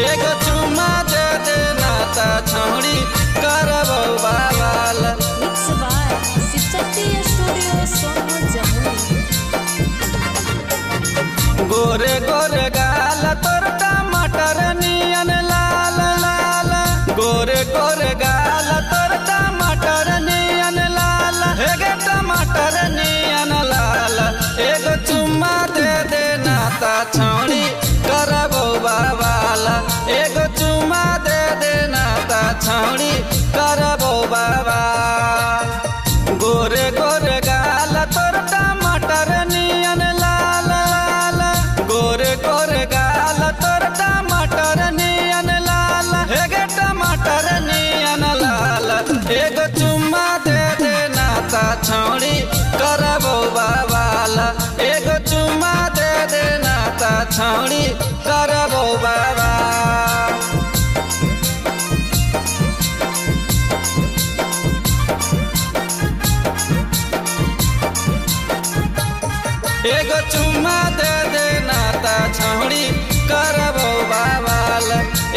एगो चुम्मा दे दे नाता छौड़ी करबो बाबाल। Mix by Shivshakti studio Sonu Jamui. गोरे गोरे गाल तोर टमाटर नियन लाल लाल, गोरे गोरे गाल तोर टमाटर नियन लाल, एगो टमाटर नियन लाल। एगो चुम्मा दे दे नाता छौड़ी करबो बाबाल। एगो चुम्मा दे दे नाता छौड़ी करबो बाबाल। गोरे गोरे गाल तोर टमाटर नियन लाल लाल, गोरे गोरे गाल तोर टमाटर नियन लाल, एगो टमाटर नियन लाल। एगो चुम्मा दे दे नाता छौड़ी करबो बाबाल। एगो चुम्मा दे दे नाता छौड़ी करबो बाबाल। एगो चुम्मा दे दे नाता छौड़ी करबो बाबाल।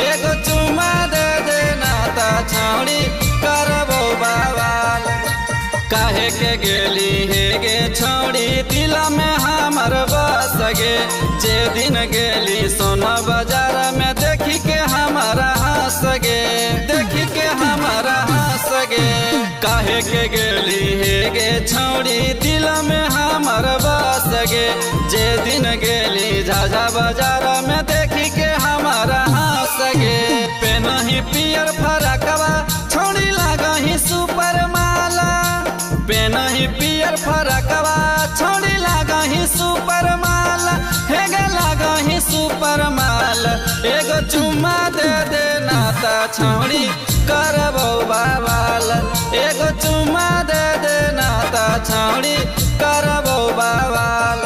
एगो चुम्मा दे दे नाता छौड़ी करबो बाबाल। काहे के गेली हे गे छौड़ी दिल में हमर बस गे, जे दिन गेली सोना बाजार में देखी के हमारा हंस गे, देखी के हमारा हंस गे। काहे के गेली हे गे छौड़ी दिल में हमर बस गे, जे दिन गेली झाझा बाजार में देखी के हमारा हंस गे। पेनही पियर फरकवा छौड़ी लागही सुपर माला, पेनही पियर फरकवा छौड़ी लागही सुपर माल, हेगे लागही सुपर माल। एगो चुम्मा दे दे नाता छौड़ी करबो बाबाल। एगो चुम्मा दे दे नाता छौड़ी करबो बाबाल।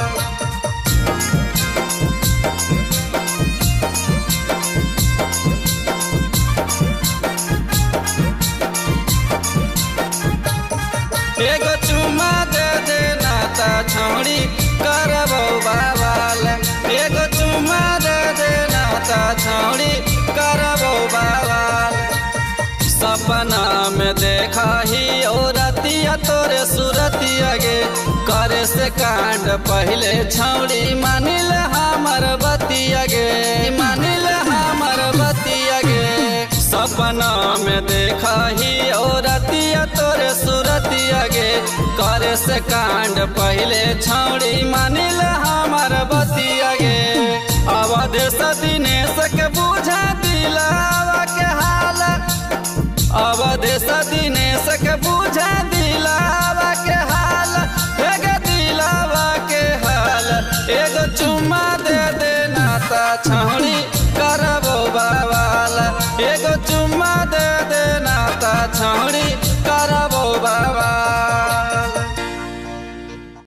एगो चुम्मा दे दे नाता छौड़ी करबो बाबाल। एगो चुम्मा दे दे नाता छौड़ी करबो बाबाल। सपना में देखा ही औरतिया तोरे सूरतिया गे, करे से कांड पहले छौड़ी मानिल हमर बतिया गे, मानिल हमर बतिया गे। सपना में देखा ही औरतिया तोरे सूरतिया गे, करे से कांड पहले छौड़ी मानिल हमर बतिया गे। अवधेश दिनेश के बुझा दिलावा के हाल, अवधेश दिनेश के बुझा दिलावा के हाल, हेगे दिलावा के हाल। एगो चुम्मा दे दे नाता छौड़ी करबो बाबाल। एगो चुम्मा दे दे नाता छौड़ी